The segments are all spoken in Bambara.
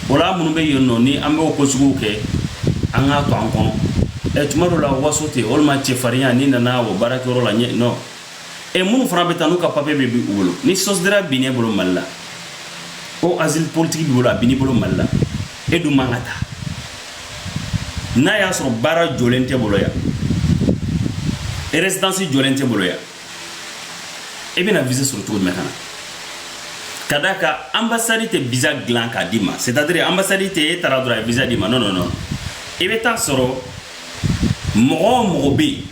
ola munu be yenno ni ambe ko sugu ke anga to an kono e tumaro la wasote olma che faria ni nana wo barakero la nye no e munu fana be tanu ka papier be bi wolo ni sosdra bine bolo malla o asile politique bi wolo bini bolo malla e du mangata na ya so bara jolente bolo ya e résidence jolente bolo ya e bina visa sur tout mekana kadaka ambassade te visa glan ka dima c'est-à-dire ambassade te taradura visa dima non non non e beta soro mo be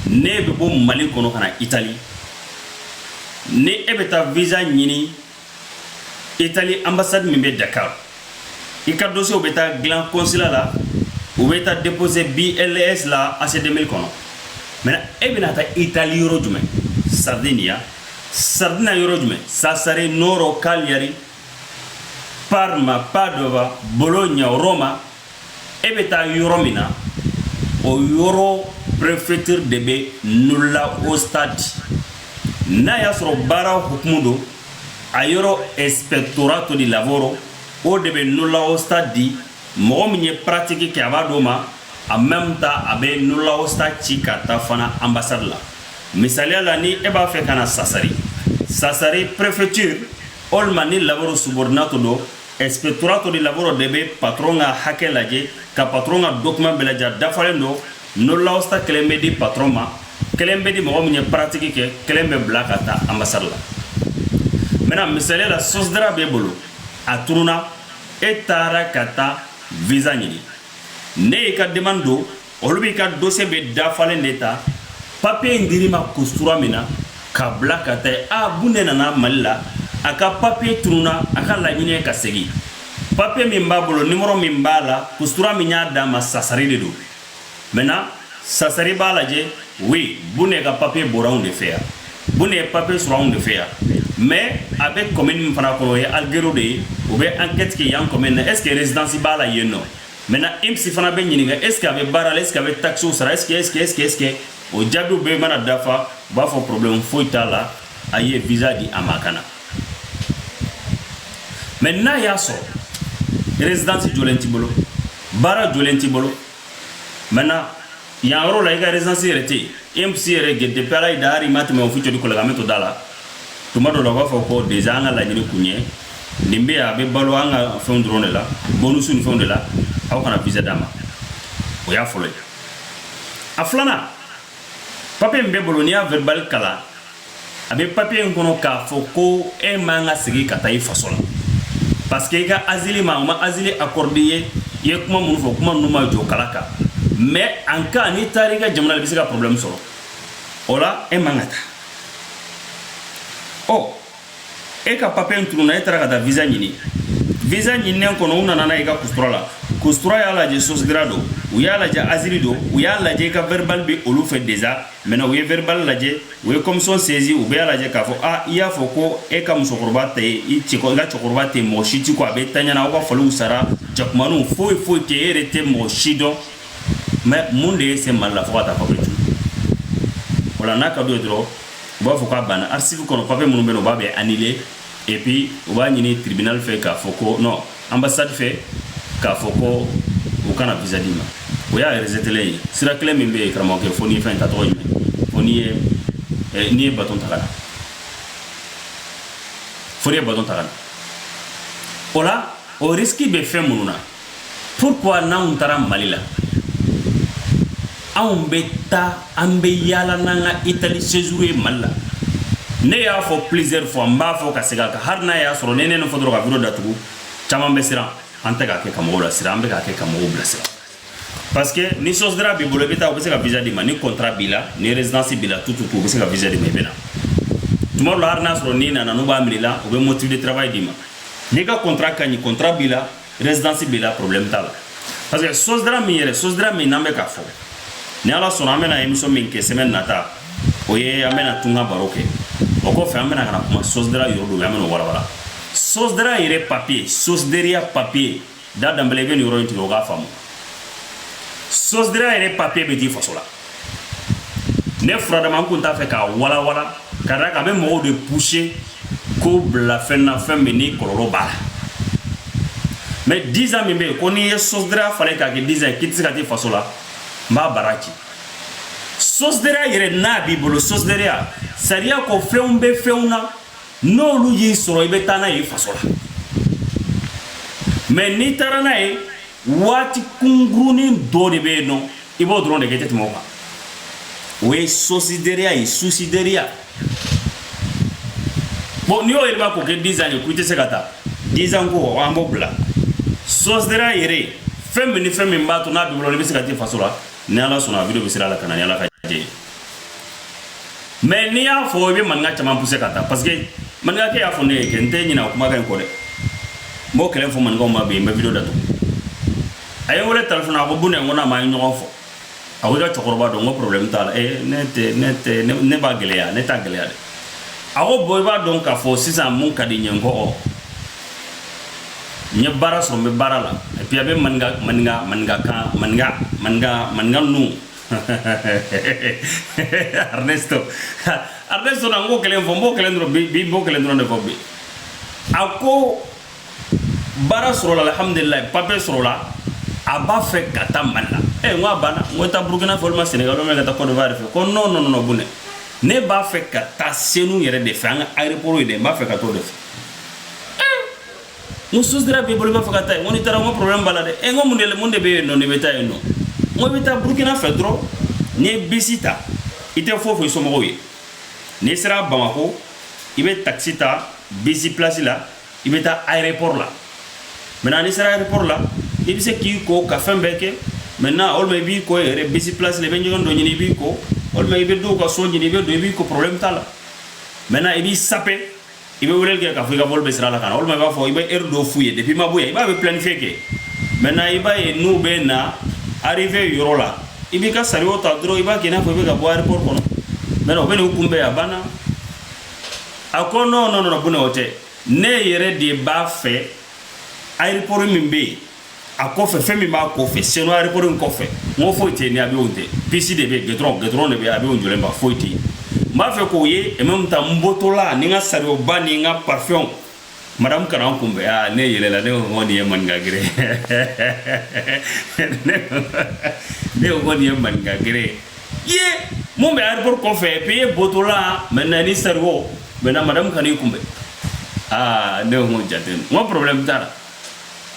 ne be bo Mali kono kana Italie ne e beta visa nyini Italie ambassade mi be Dakar e ka dossier o beta glan consulat la o beta déposer BLS la AC 2000 kono mais e bina ta Italie euro jume Sardinia euro jume Sassari Noro Cagliari Parma Padova Bologna Roma e beta euro mina o euro préfecture de be nulla au stade na ya soro bara hukmudo a euro inspectorato di lavoro o de be nulla au stade di mo minye pratique ke abado ma en même temps abe nulla au stade ci kata fana ambassade la misali la ni e ba fe kana Sassari préfecture olmani lavoro subordinato do inspectorato di lavoro debe patronga hakelaje ka patronga document belaja dafalendo no lawsta kelembe di patroma kelembe di mo mnye pratique ke kelembe blakata ambassade la mena misale la sosdra be bolo aturuna etara kata visa nyini ne ka demando olubi ka dossier be dafalende ta papier ndirima kustura mina ka blakata a bunde nana malila aka papier turuna aka laɲine ka segi papier min b'a bolo numéro min b'a la kustura min y'a d'a ma Sassari de do maintenant Sassari b'a lajɛ oui bunne ka papier bɔra anw de fɛ yan bunne ye papier sɔrɔ anw de fɛ yan mais a bɛ commune min fana kɔnɔ o ye Algérie de ye o bɛ enquête kɛ yan commune na est ce que résidence b'a la yen nɔ maintenant IMSI fana bɛ ɲininka est ce que a bɛ baara la est ce que a bɛ taxe sara est ce que o jaabiw bɛɛ mana dafa u b'a fɔ problème foyi t'a la a ye visa di a ma ka na. Maintenant il y a ça résidence jolenti bolo bara jolenti bolo maintenant il y a un rôle là il y a résidence hérité MC rege de pala idari matme on future ko la gameto dala tuma do la wa foko déjà nga la ni kunye nimbe ya be balo anga fondrone la bonus ni fonde la aw kana visa dama o ya folo aflana papier mbe bolo ni a verbal kala abe papier ngono ka foko e manga sigi kata ifasola parce que ga azili ma azili accordé ye kuma mun fo kuma numa jo kalaka mais en cas ni tariga jamana le bisika problème solo ola e mangata oh e ka papier ntuna e tara ka visa nyini kono una nana e ka kustura ya la je sos grado ou ya la je azili do ou ya la je ka verbal bi olu fait déjà maintenant ou verbal la je ou comme son saisi ou ya la je ka fo ah iya fo ko e ka musokorba te i chiko ga chokorba te mo shiti ko abe tanya na ko folu sara jakmanu fo te erete mo shido mais monde c'est mal la fois ta papier wala na ka do dro ba fo ka bana archive kono papier munu beno ba be annulé et puis on va ni tribunal fait ka fo ko non ambassade fait ka foko o kana visa dima o ya rezetele sira kele min be kramo ke foni fin ta to yime foni ni baton takala foni baton takala ola o risque be fe mununa pourquoi na on tara malila on beta ambe yala nanga Italie séjour malla ne ya fo plusieurs fois mba fo ka sega ka harna ya soro nene no fodro ka video datugu chama be sira ante ka ke kamo la sira ambe ka ke kamo bla sira parce que ni sosdra bi bolo beta ko se ka visa di mani contrat bila ni résidence bila tout ko se ka visa di mebena tumo la harna soro ni na no ba milila o be motif de travail di ma ni ka contrat ka ni contrat bila résidence bila problème tala parce que sosdra mi nambe ka fo ni ala sona amena émission min ke semaine nata o ye amena tunga baroke o ko fe amena kana kuma sosdra yoro do amena wala sosdra ire papier sosderia papier da dambele ben yoro inti ga famu sosdra ire papier be di fasola ne frada man kunta fe ka wala kada ka be mo de pousser ko bla fenna fembe ni kololo bala mais 10 ans min be ko ni ye sosdera fallait ka ke 10 ans kitse ka ti fasola mba baraki sosdera yere na bi bolo sosdera saria ko feumbe feuna no lu yi soro ibe tana yi fasola mais ni tarana e wati kungruni do de be no ibo drone de ketet mo ka we sosideria yi susideria bon ni o yeba ko ke 10 ans ku ti se kata 10 ans ko ambo bla sosdera yere femme ni femme mbato na bi bolo be se kati fasola ni ala sona video be sira la kana ni ala ka je mais ni ya fo be man nga chama pousse kata parce que man nga ke ya fo ne ke nte ni na kuma kan ko de mo kelen fo man nga ma be mba video datu ay wala telephone ko bune ngona ma nyo fo awu da chokoroba do ngo problème tal ne ba gele ya ne ta gele ya de awo boy ba donc ka fo sisa mun kadi nyengo o nye bara so me bara la et puis abe man nga nu Ernesto na ngo kelen fo mbo kelen dro bi mbo kelen dro ne fo bi ako bara so la alhamdulillah pape so la aba fe kata mala ngwa bana ngota Burkina Faso ma Senegal do me kata Côte d'Ivoire fe ko non bune ne ba fe kata senu yere de fe anga aéroport de ba fe kata de no sosdra be bolo ba fe kata ngoni tara mo problème balade ngo munde be no ne beta no ngo beta Burkina Faso dro ne bisita ite fofo so mo ye ne sera Bamako ibe taxi ta bisi place la ibe ta aéroport la maintenant ne sera aéroport la ibe se ki ko ka fembeke maintenant ol me bi ko re bisi place le be ngon do ni bi ko ol me be do ka so ni be do bi ko problème tala maintenant ibi sapé ibe wulel ke ka fu ga bol be sera la kana ol me ba fo ibe do fouiller depuis ma bouya iba be planifier ke maintenant iba e nou be na arrivé yoro la ibi ka sari wota dro iba ke na fo be ga bo aéroport kono maintenant be no kumbe ya bana akono no bune hote ne yere de ba fe aéroport mimbe akofe femi ba kofe seno aéroport kofe mo fo te ni abi onte pisi de be gedron de be abi onjole ba fo te ma fe ko ye e même ta mbotola ni nga sari o ba ni nga parfum madame kana kumbe ne yele la ne ngoni ye man gagre ne ngoni ye man gagre ye mo be aéroport kofe pe ye botola menani sari o mena madame kana kumbe ne ngo jaten mo problème dara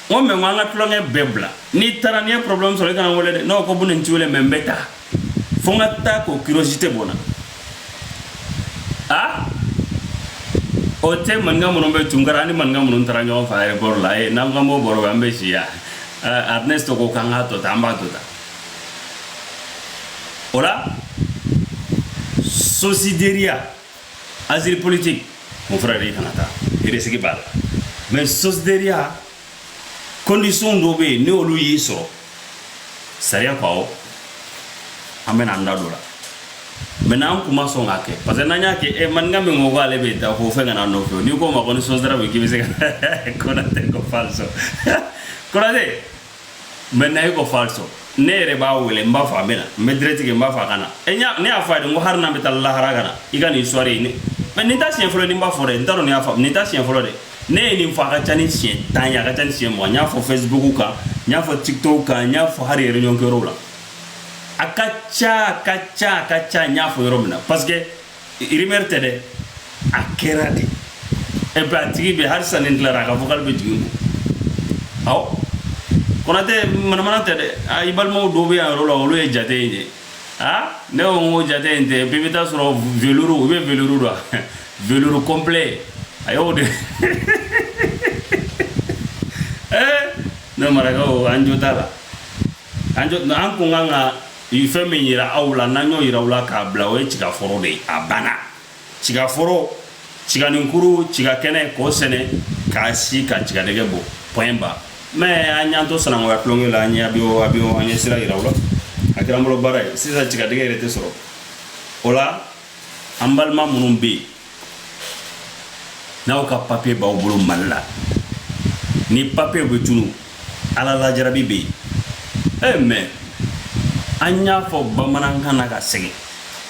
on me wanga tlonge bebla ni tarania problème sur le kana wole de no ko bunen tiwele membeta fonga ta ko curiosité bona o te manga mono be tungara ni manga mono taranyo fa e bor la e nanga mo boro ambe sia Ernesto ko kanga to tamba to ta ora sosideria azir politique mon frère kanata ire sigi bal mais sosideria condition do be ne olu yi so saria kwao amena ndadola mena kuma so ngake parce que nanya ke e man ngame ngo wale be ta ko fe ngana no ni ko ma ko so dara be kibise ko na te ko falso ko na de mena ko falso ne re ba wele mba fa mena medreti ke mba fa kana enya ne afa de ngo harna be talla haragana igani soirée ni mais ni ta sien folo ni mba fore ndaro ni afa ni ta sien folo de ne ni fa ka tani sien tan ya ka tani sien mo nya fo Facebook ka nya fo TikTok ka nya fo hari réunion ke rola akacha nya fo yoromna parce que irimerte de akerade e batigi be har sanin clara ka fokal be tigu aw konate manamana de ay balmo do be en rola lo e jate inde ne o ngo jate inde bibita soro velours be velours do velours complet ayo de no marago anjo tala anjo na an nganga ifeme yira awla nanyo yira wala ka blawe chiga foro de abana chiga foro chiga ninkuru chiga kene ko sene ka si ka chiga de gebo poemba me anyanto sana ngwa plonge la anya bio anya sira yira wala akira molo baray sisa chiga de gere te soro ola ambalma munumbe naw ka papier ba bulu malla ni papier be tunu ala la jarabi be mais anya fo bamanan kana ka sege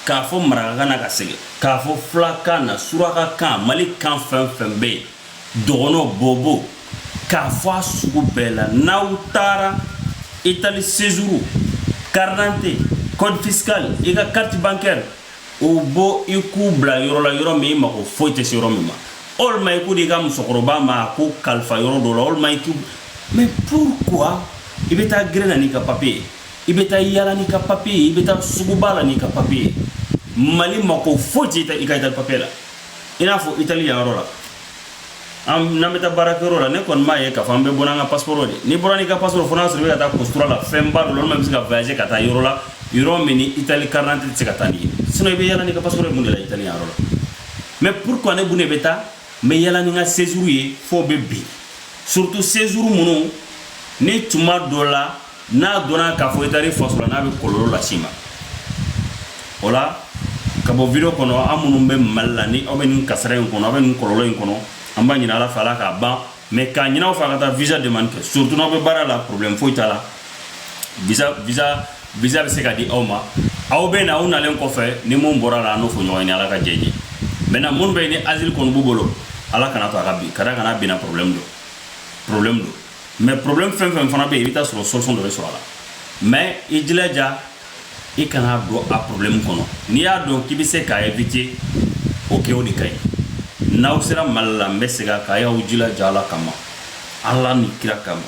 ka fo maraga kana ka sege ka fo flaka na suraka kan mali kan fen be dogono bobo k'a fɔ a sugu bɛɛ la n'aw taara Italie séjour carte d'identité code fiscal i ka carte bancaire o bo i k'u bila yɔrɔ la yɔrɔ min i mago foyi tɛ se yɔrɔ min ma walima i k'u di i ka musokɔrɔba ma ko kalifa yɔrɔ dɔ la walima i k'u mais pourquoi i bɛ taa gɛrɛ na n'i ka papier i bɛ taa yala n'i ka papier i bɛ taa suguba la n'i ka papier Mali mako foyi tɛ i ka Italie papier la i n'a fɔ Italie yan yɔrɔ la n'an bɛ taa baarakɛyɔrɔ la ne kɔni b'a ye k'a fɔ an bɛ bɔ n'an ka passeport de n'i bɔra n'i ka passeport fo n'a sɔrɔ i bɛ ka taa postura la fɛnba dɔ la walima i bɛ se ka voyager ka taa yɔrɔ la yɔrɔ min ni Italie carte d'identité tɛ se ka taa n'i ye sinon i bɛ yala n'i ka passeport ye mun de la Italie yan yɔrɔ la mais pourquoi ne bune bɛ taa n bɛ yala ni n ka séjour ye fo bɛ bin surtout séjour minnu ni tuma dɔ la n'a dɔnna k'a fɔ i taara i faso la n'a bɛ kɔlɔlɔ las'i ma o la ka bɔ video kɔnɔ an minnu bɛ Mali la ni aw bɛ nin kasara in kɔnɔ aw bɛ nin kɔlɔlɔ in kɔnɔ an b'a ɲini Ala fɛ Ala k'a ban mais k'a ɲini aw fɛ a ka taa visa demande kɛ surtout n'aw bɛ baara la problème foyi t'a la visa bɛ se ka di aw ma aw bɛ na aw nalen kɔfɛ ni mun bɔra la an n'o fɔ ɲɔgɔn ye ni Ala ka jɛ ye maintenant minnu bɛ yen ni asile kɔni b'u bolo Ala kana to a ka bin ka da kana binna problème do mais problème fɛn fɛn fana bɛ yen i bɛ taa sɔrɔ solution dɔ bɛ sɔrɔ a la mais i jilaja i kana don a problème kɔnɔ n'i y'a dɔn k'i bɛ se k'a éviter o kɛ o de ka ɲi n'aw sera Mali la n bɛ segin a kan a y'aw jilaja Ala kama Ala ni kira kama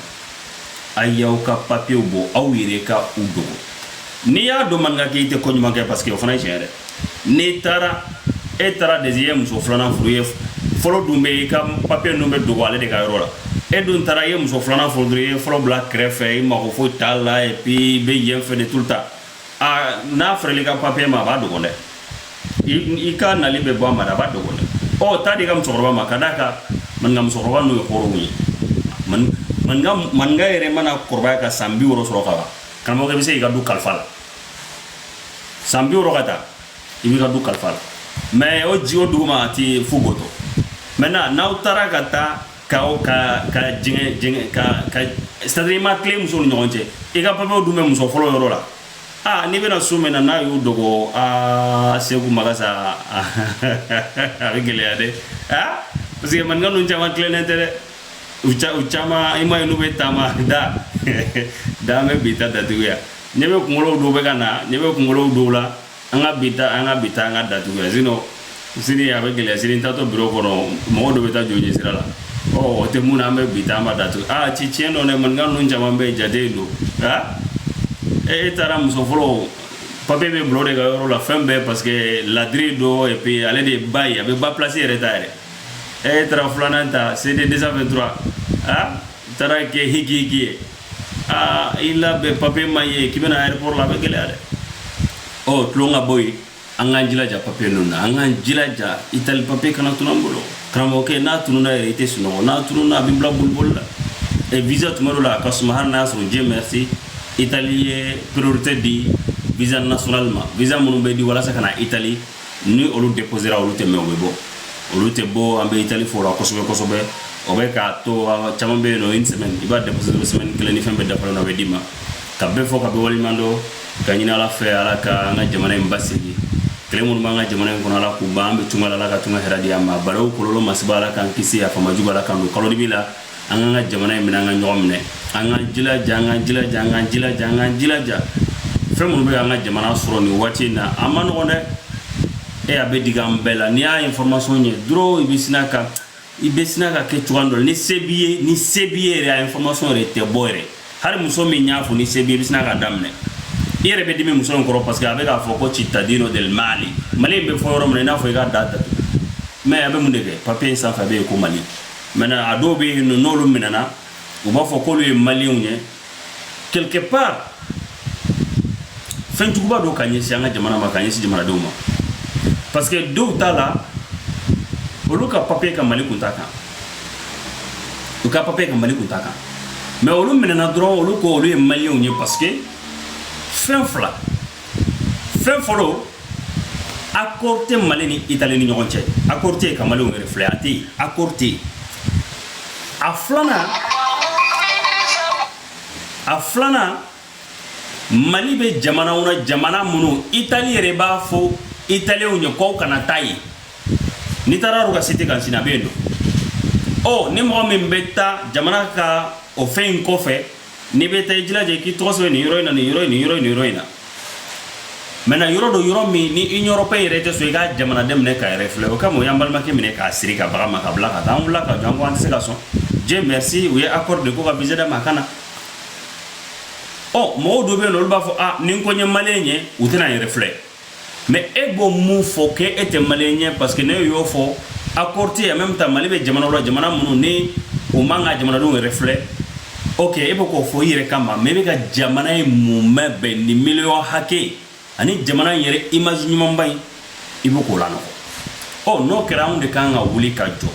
a y'aw ka papier bɔ aw yɛrɛ ka u dogo n'i y'a dɔn man ka kɛ i tɛ ko ɲuman kɛ parce que o fana ye tiɲɛ dɛ n'i taara e taara déjà i ye muso filanan furu ye fɔlɔ dun bɛ i ka papier ninnu bɛ dogo ale de ka yɔrɔ la e dun taara i ye muso filanan furu dɔrɔn i ye fɔlɔ bila kɛrɛfɛ i mago foyi t'a la et puis i bɛ yen fɛ de tout le temps n'a fɔra i ka papier ma a b'a dogo dɛ i ka nali bɛ bɔ a ma dɛ a b'a dogo dɛ ɔ taa di i ka musokɔrɔba ma ka d'a kan maninka musokɔrɔba n'o ye hɔrɔnw ye maninka yɛrɛ mana kɔrɔbaya ka san 60 sɔrɔ ka ban karamɔgɔ i bɛ se k'i ka du kalifa la san 60 ka taa i b'i ka du kalifa la mais o ji o duguma a tɛ fo goto maintenant n'aw taara ka taa ka jɛngɛ ka c'est-à-dire i ma tile muso ni ɲɔgɔn cɛ i ka papier dun bɛ muso fɔlɔ yɔrɔ la n'i bɛna so min na n'a y'u dogo Segu Magasa a bɛ gɛlɛya dɛ parce que maninka ninnu caman tilennen tɛ dɛ u caman i ma ye n'u bɛ taama da an bɛ bi ta datugu yan ɲɛ bɛ kunkolow dɔw bɛ ka na ɲɛ bɛ kunkolow dɔw la an ka bi ta an ka datugu yan sinon sini a bɛ gɛlɛya sini n taatɔ bureau kɔnɔ mɔgɔ dɔ bɛ taa jɔ sira la o tɛ mun na an bɛ bi ta an b'a datugu ci tiɲɛ dɔ dɛ maninka ninnu caman bɛ jate don e taara muso fɔlɔ papier bɛ bila o de ka yɔrɔ la fɛn bɛɛ parce que ladiri dɔ et puis ale de ba ye a bɛ ba place yɛrɛ ta yɛrɛ e taara filanan ta CD 223 taara kɛ hiki ye i labɛn papier ma ye k'i bɛna aéroport la a bɛ gɛlɛya dɛ tulon ka bɔ yen an k'an jilaja papier ninnu na an k'an jilaja Italie papier kana tunun an bolo karamɔgɔkɛ n'a tununna yɛrɛ i tɛ sunɔgɔ n'a tununna a bɛ bila boliboli la et visa tuma dɔ la a ka suma hali n'a y'a sɔrɔ Dieu merci Italie ye priorité di visa national ma visa minnu bɛ di walasa ka na Italie ni olu déposera olu tɛ mɛn olu tɛ bɔ an bɛ Italie fo la kosɛbɛ kosɛbɛ o bɛ k'a to caman bɛ yen nɔ une semaine i b'a déposer semaine kelen ni fɛn bɛɛ dafalen na a bɛ d'i ma ka bɛɛ fɔ ka bɛɛ waleɲuman dɔn ka ɲini Ala fɛ Ala ka an ka jamana in basigi kɛlɛ minnu b'an ka jamana in kɔnɔ Ala k'u ban an bɛ tunga la Ala ka tunga hɛrɛ di an ma balawu kɔlɔlɔ masiba Ala k'an kisi a fama jugu Ala k'an don kalo dibi la an k'an ka jamana in minɛ an ka ɲɔgɔn minɛ an k'an jilaja fɛn minnu bɛ an ka jamana sɔrɔ nin waati in na a ma nɔgɔn dɛ a bɛ digi an bɛɛ la n'i y'a information ye dɔrɔn i bɛ sina ka kɛ cogoya dɔ la ni se b'i ye yɛrɛ a information yɛrɛ tɛ bɔ yɛrɛ hali muso min y'a fɔ ni se b'i ye i bɛ sina ka daminɛ i yɛrɛ bɛ dimi muso in kɔrɔ parce que a bɛ k'a fɔ ko cittadino del Mali Mali in bɛ fɔ yɔrɔ min na i n'a fɔ i ka da datugu mais a bɛ mun de kɛ papier in sanfɛ a bɛ yen ko Mali maintenant a dɔw bɛ yen nɔ n'olu minɛna u b'a fɔ k'olu ye maliyɛnw ye quelque part fɛn juguba dɔ ka ɲɛsin an ka jamana ma ka ɲɛsin jamanadenw ma parce que dɔw ta la olu ka papier ka Mali kun t'a kan mais olu minɛna dɔrɔn olu ko olu ye maliyɛnw ye parce que fɛn fɔlɔ accord tɛ Mali ni Italie ni ɲɔgɔn cɛ accord tɛ ka maliyɛnw yɛrɛ filɛ a tɛ yen accord tɛ yen a filanan Mali bɛ jamanaw na jamana minnu Italie yɛrɛ b'a fɔ Italiens ye k'aw kana taa yen n'i taara yɔrɔ ka cité kan sini a bɛ yen nɔ oh ni mo min beta jamana ka o fen ko fe ni beta jila je ki to so ni euro na ni euro ina mena euro do euro mi ni union européenne rete so ga jamana dem ne ka refle o kamo yambal ma ke mine ka siri ka ba ma ka bla ka dan la ka jango ante se ka so je merci oui accord de ko ka visa da makana oh mo do be no ba fo ah ni ko nyamalenya utina refle mais ego mu fo ke ete malenya parce que ne yo fo accorder en même temps mali be jamana ro jamana munu ni o manga jamana do reflet ok ebo ko fo yire kama mais be ka jamana e mu mebe ni million hake ani jamana yere image nyuma mbay ibo ko lano oh no keraun de kanga wuli ka jo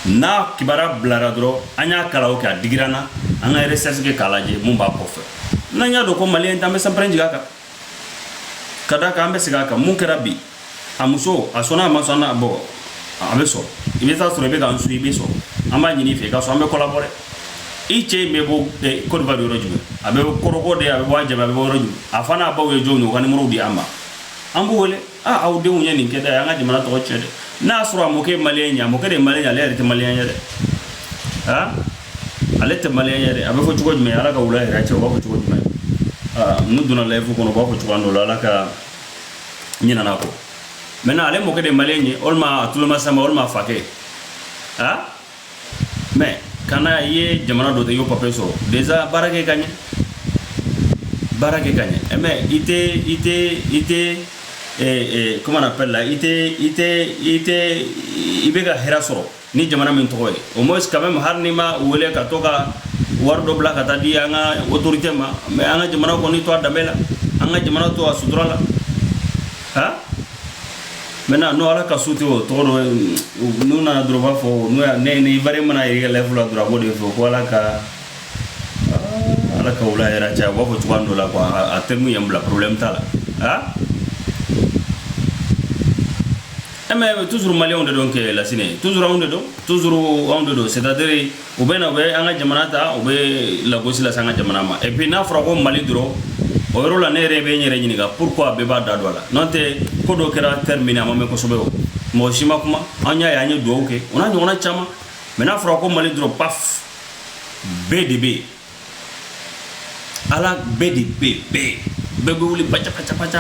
na kibara blara dro anya kala o ka digirana anga research ke kalaje mu ba ko fe nanya do ko mali entambe samprenji ka kada ka ambe siga ka mun kera bi amuso asona masona bo abeso ibeta so rebe ga nsu ibeso amba nyini fe ka so ambe collaborer iche mebo de Côte d'Ivoire roju abe koroko de abe waje abe roju afana ba we jonyo kan muru di amba ambu wole a awde wunya ni keda ya ngaji mana to chede na sura mo ke malenya mo ke de malenya le rete malenya de ha alete malenya de abe fo chugo me ala ka wula ya che ba fo chugo me nuduna lefu kono ba ko chwando la ka nyina nako mena ale mo ke de malenye olma atulma sama olma fake ha me kana ye jamana do de yo pape so déjà barake kanye me ite comment on appelle là ite ibega herasoro ni jamana min toy au moins quand même harnima wole ka toka wardo bla ka tadi anga autorité ma mais anga jamana ko ni to damela anga jamana to sudrala ha mena no ala ka suti o to no na droba fo no ne bare mana iri level la droba de fo ko ala ka wala era cha wa fo twando la ko a terme yambla problème tala ha mais toujours malien de donc la ciné toujours on de do c'est-à-dire ou ben anga jamana ta ou be la gosi la sanga jamana ma et puis na fra ko mali dro o yoro la ne rebe nyere nyiniga pourquoi be ba dadwa la nonte ko do kera terminer ma me ko sobe o mo shima kuma anya ya nya do okay ona chama mais na fra ko mali dro paf BDB ala BDB bebe wuli pacha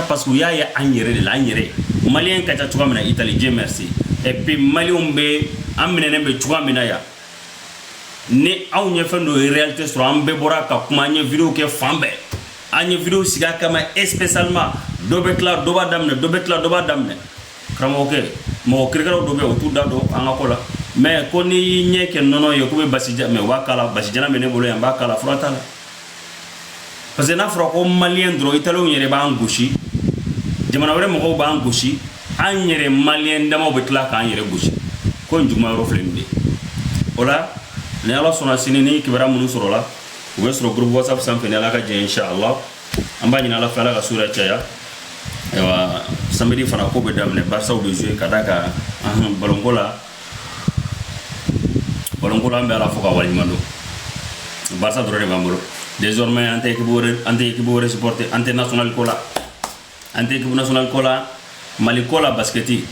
parce que ya anyere de la anyere malien ka ta tuamina Italie je merci et puis malien be amene ne be tuamina ya ne aw nya fendo réalité sur ambe bora ka kuma nya vidéo ke fambe anya vidéo siga kama spécialement dobetla doba damne kramo ke mo krikaro dobe o tuda do anga kola mais koni nyeke nono yo kube basija me wakala basijana me ne bolo yamba kala frontala parce que na fera ko malien dro italo yere ba angushi jamana wore mo ko ba angushi anyere malien dama betla ka anyere gushi ko njuma ro flende ola ne ala sona sinini kibara munu sorola ube soro groupe WhatsApp sam fene ala ka je inshallah amba nyina ala fala ka sura chaya ewa samedi fana ko be damne barça ou de jouer kadaka balongola ambe ala foka wali mando barça dro ne bamuro désormais ante équipe bore supporter ante national kola mali kola basketi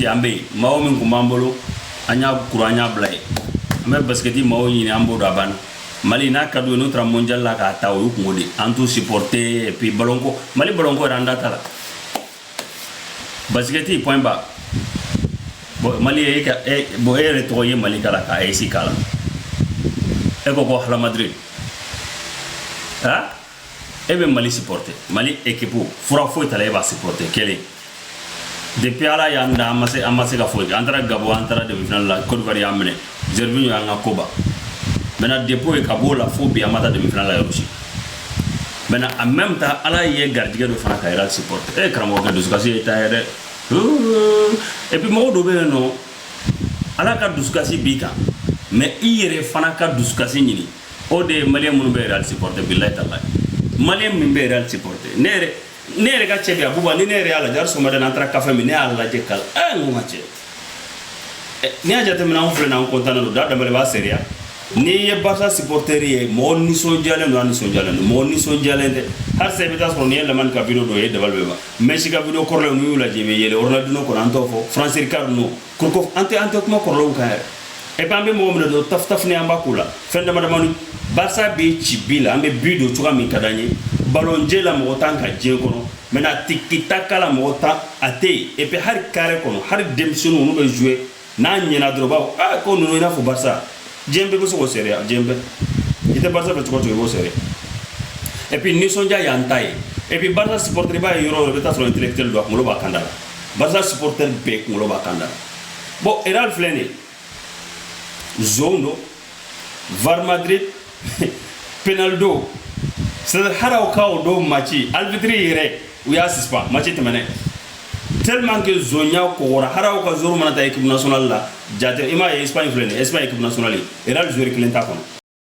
ambe mawo min ko mambolo anya kuranya blay ambe basketi mawo yini ambo do ban mali na kadu no tra mondial la ka taw ko ngodi antu supporter et puis balonko randa tala basketi point ba bo mali e ka bo ere to ye mali kala ka AC kala e ko hala Madrid ha ebe mali supporter mali équipe fura fo tala e ba supporter kele depuis ala ya nda amase ka fo antara gabo antara de final la Côte d'Ivoire amene zervinho anga koba mena depuis e kabola fo bi amata de final la yoshi mena en même temps ala ye gardiga do fana ka era supporter e kramo ga duskasi eta ere et puis mo do be no ala ka duskasi bika mais iyere fana ka duskasi nyini o de malien mun be real supporter billahi taala malien min be real supporter nere ga chebe abuba ni nere ala jar suma dan entra café mi ne ala je kal ngo mache ni aja te mina on fle na on kontana do da mele ba seria ni ye barça supporter ye mo ni so jale de har se beta so ni le man ka video do ye de balbe ba messi ka video korle no yula je be yele Ronaldinho ko anto fo France Ricardo no ko ante kuma korlo ka et puis an be mo mo do taf taf ne amba kula fen dama dama Barça be ci bila ambe bido tuka min kadanye ballon je la mo tan ka je kono mena tiki taka la mo ta ate et puis har carré kono har demsonu no be jouer na nyena droba ko no ina fu Barça jembe ko so série jembe ite Barça be tuko to go série et puis ni sonja yantaye et puis Barça supporter ba yoro be ta so intellectuel do ko lo ba kandala Barça supporter be ko lo ba kandala bon eral flene zono var Madrid penaldo c'est haraw kaw do matchi albitri yere ou ya sispa matchi temane tellement que zonya ko wora haraw ka zoro manata équipe nationale la jate ima Espagne flene Espagne équipe nationale eral joueur kilenta kono